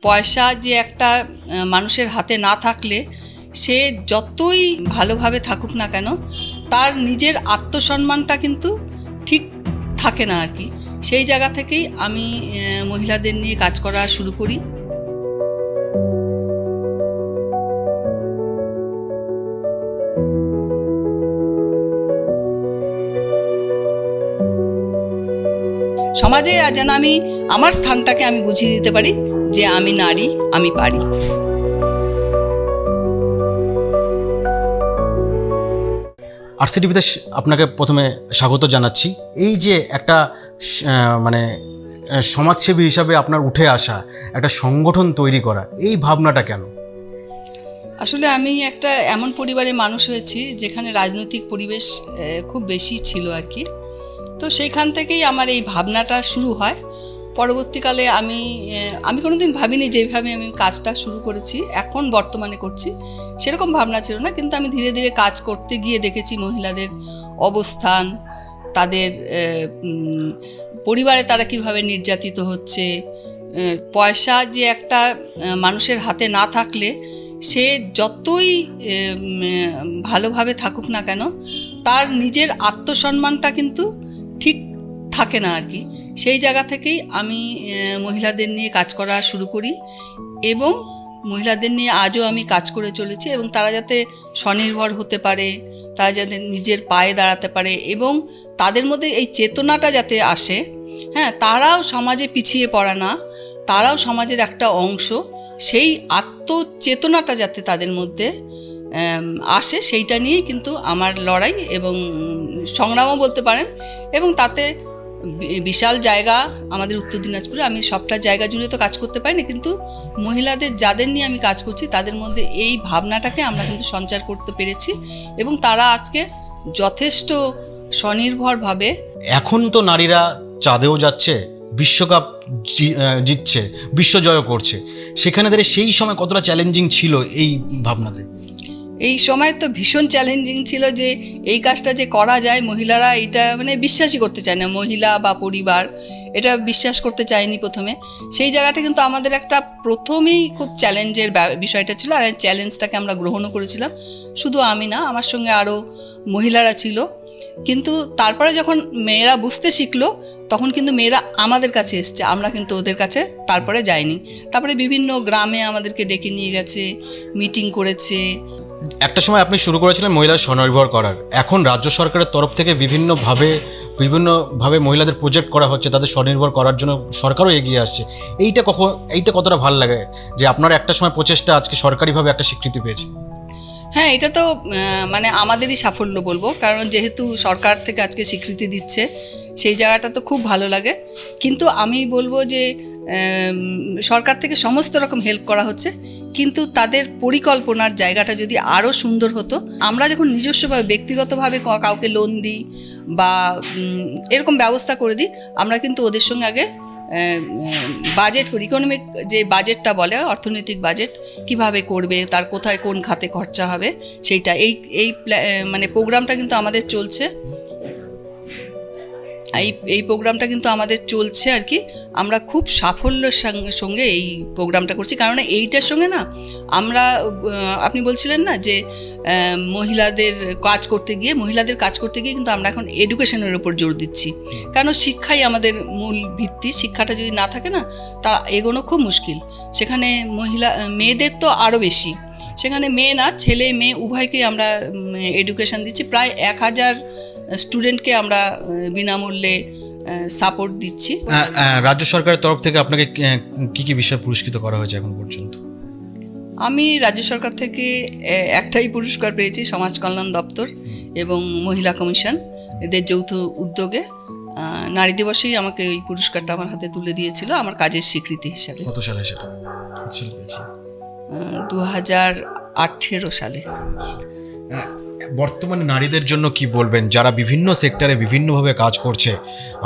পয়সা যে একটা মানুষের হাতে না থাকলে সে যতই ভালোভাবে থাকুক না কেন তার নিজের আত্মসম্মানটা কিন্তু ঠিক থাকে না আর কি। সেই জায়গা থেকেই আমি মহিলাদের নিয়ে কাজ করা শুরু করি। সমাজে যেন আমি আমার স্থানটাকে আমি বুঝিয়ে দিতে পারি যে আমি নারী, আমি পারি। আরসিটিভিতে আপনাকে প্রথমে স্বাগত জানাচ্ছি। এই যে একটা সমাজসেবী হিসাবে আপনার উঠে আসা, একটা সংগঠন তৈরি করা, এই ভাবনাটা কেন? আসলে আমি একটা এমন পরিবারে মানুষ হয়েছি যেখানে রাজনৈতিক পরিবেশ খুব বেশি ছিল আর কি। তো সেইখান থেকেই আমার এই ভাবনাটা শুরু হয়। পরবর্তীকালে আমি কোনোদিন ভাবিনি যেভাবে আমি কাজটা শুরু করেছি, এখন বর্তমানে করছি, সেরকম ভাবনা ছিল না। কিন্তু আমি ধীরে ধীরে কাজ করতে গিয়ে দেখেছি মহিলাদের অবস্থান, তাদের পরিবারে তারা কিভাবে নির্যাতিত হচ্ছে। পয়সা যে একটা মানুষের হাতে না থাকলে সে যতই ভালোভাবে থাকুক না কেন তার নিজের আত্মসম্মানটা কিন্তু ঠিক থাকে না আর কি। সেই জায়গা থেকেই আমি মহিলাদের নিয়ে কাজ করা শুরু করি এবং মহিলাদের নিয়ে আজও আমি কাজ করে চলেছি। এবং তারা যাতে স্বনির্ভর হতে পারে, তারা যাতে নিজের পায়ে দাঁড়াতে পারে এবং তাদের মধ্যে এই চেতনাটা যাতে আসে, হ্যাঁ, তারাও সমাজে পিছিয়ে পড়া না, তারাও সমাজের একটা অংশ, সেই আত্মচেতনাটা যাতে তাদের মধ্যে আসে, সেইটা নিয়েই কিন্তু আমার লড়াই এবং সংগ্রামও বলতে পারেন। এবং তাতে বিশাল জায়গা আমাদের উত্তর দিনাজপুরে, আমি সবটা জায়গা জুড়ে তো কাজ করতে পারি না, কিন্তু মহিলাদের যাদের নিয়ে আমি কাজ করছি তাদের মধ্যে এই ভাবনাটাকে আমরা কিন্তু সঞ্চার করতে পেরেছি এবং তারা আজকে যথেষ্ট স্বনির্ভরভাবে। এখন তো নারীরা চাঁদেও যাচ্ছে, বিশ্বকাপ জিতছে, বিশ্বজয় করছে, সেখানে দাঁড়িয়ে সেই সময় কতটা চ্যালেঞ্জিং ছিল এই ভাবনাতে? এই সময় তো ভীষণ চ্যালেঞ্জিং ছিল যে এই কাজটা যে করা যায়, মহিলারা এটা বিশ্বাসই করতে চায় না, মহিলা বা পরিবার এটা বিশ্বাস করতে চায়নি প্রথমে। সেই জায়গাটা কিন্তু আমাদের একটা প্রথমেই খুব চ্যালেঞ্জের বিষয়টা ছিল, আর এই চ্যালেঞ্জটাকে আমরা গ্রহণও করেছিলাম। শুধু আমি না, আমার সঙ্গে আরও মহিলারা ছিল। কিন্তু তারপরে যখন মেয়েরা বুঝতে শিখলো তখন কিন্তু মেয়েরা আমাদের কাছে এসছে, আমরা কিন্তু ওদের কাছে তারপরে যাইনি। তারপরে বিভিন্ন গ্রামে আমাদেরকে ডেকে নিয়ে গেছে, মিটিং করেছে। একটা সময় আপনি শুরু করেছিলেন মহিলা স্বনির্ভর করার, এখন রাজ্য সরকারের তরফ থেকে বিভিন্নভাবে মহিলাদের প্রজেক্ট করা হচ্ছে, তাদের স্বনির্ভর করার জন্য সরকারও এগিয়ে আসছে। এইটা কতটা ভালো লাগে যে আপনার একটা সময় প্রচেষ্টা আজকে সরকারিভাবে একটা স্বীকৃতি পেয়েছে? হ্যাঁ, এটা তো আমাদেরই সাফল্য বলবো, কারণ যেহেতু সরকার থেকে আজকে স্বীকৃতি দিচ্ছে সেই জায়গাটা তো খুব ভালো লাগে। কিন্তু আমি বলবো যে সরকার থেকে সমস্ত রকম হেল্প করা হচ্ছে, কিন্তু তাদের পরিকল্পনার জায়গাটা যদি আরও সুন্দর হতো। আমরা যখন নিজস্বভাবে ব্যক্তিগতভাবে কাউকে লোন দিই বা এরকম ব্যবস্থা করে দিই, আমরা কিন্তু ওদের সঙ্গে আগে বাজেট করি, ইকোনমিক যে বাজেটটা বলে, অর্থনৈতিক বাজেট কিভাবে করবে, তার কোথায় কোন খাতে খরচা হবে, সেইটা এই প্রোগ্রামটা কিন্তু আমাদের চলছে। এই প্রোগ্রামটা কিন্তু আমাদের চলছে আর কি। আমরা খুব সাফল্যের সঙ্গে এই প্রোগ্রামটা করছি, কারণ এইটার সঙ্গে না আমরা, আপনি বলছিলেন না যে মহিলাদের কাজ করতে গিয়ে কিন্তু আমরা এখন এডুকেশনের উপর জোর দিচ্ছি, কারণ শিক্ষাই আমাদের মূল ভিত্তি। শিক্ষাটা যদি না থাকে না, তা এগোনো খুব মুশকিল। সেখানে মেয়েদের তো আরও বেশি, সেখানে মেয়ে না, ছেলে মেয়ে উভয়কেই আমরা এডুকেশন দিচ্ছি। প্রায় 1000 স্টুডেন্টকে আমরা বিনামূল্যে সাপোর্ট দিচ্ছি। রাজ্য সরকারের তরফ থেকে আপনাকে কি কি বিষয়ে পুরস্কৃত করা হয়েছে এখন পর্যন্ত? আমি রাজ্য সরকার থেকে একটাই পুরস্কার পেয়েছি, সমাজ কল্যাণ দপ্তর এবং মহিলা কমিশন এদের যৌথ উদ্যোগে নারী দিবসেই আমাকে এই পুরস্কারটা আমার হাতে তুলে দিয়েছিল, আমার কাজের স্বীকৃতি হিসাবে। কত সালে সেটা পেয়েছি? 2018 সালে। বর্তমানে নারীদের জন্য কি বলবেন, যারা বিভিন্ন সেক্টরে বিভিন্নভাবে কাজ করছে?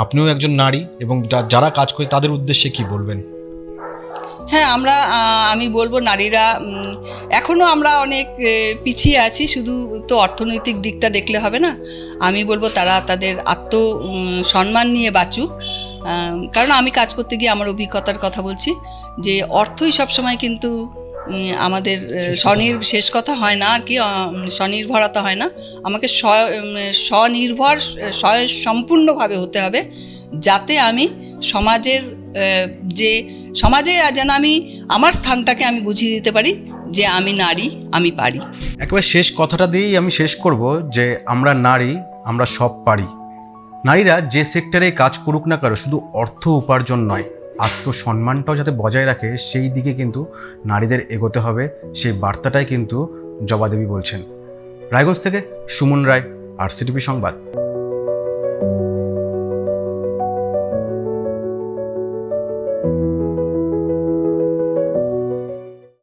আপনিও একজন নারী, এবং যারা কাজ করে তাদের উদ্দেশ্যে কি বলবেন? হ্যাঁ, আমি বলবো নারীরা এখনও আমরা অনেক পিছিয়ে আছি, শুধু তো অর্থনৈতিক দিকটা দেখলে হবে না। আমি বলবো তারা তাদের সম্মান নিয়ে বাঁচুক, কারণ আমি কাজ করতে গিয়ে আমার অভিজ্ঞতার কথা বলছি যে অর্থই সবসময় কিন্তু আমাদের শেষ কথা হয় না আর কি, স্বনির্ভরতা হয় না। আমাকে স্বনির্ভর সম্পূর্ণভাবে হতে হবে, যাতে আমি সমাজের সমাজে যেন আমি আমার স্থানটাকে আমি বুঝিয়ে দিতে পারি যে আমি নারী, আমি পারি। একেবারে শেষ কথাটা দিয়েই আমি শেষ করব যে আমরা নারী, আমরা সব পারি। নারীরা যে সেক্টরে কাজ করুক না কারো, শুধু অর্থ উপার্জন নয়, আত্মসম্মানটাও যাতে বজায় রাখে সেই দিকে কিন্তু নারীদের এগোতে হবে। সেই বার্তাটাই কিন্তু জবা দেবী বলছেন। রায়গঞ্জ থেকে সুমন রায়, RCTV সংবাদ।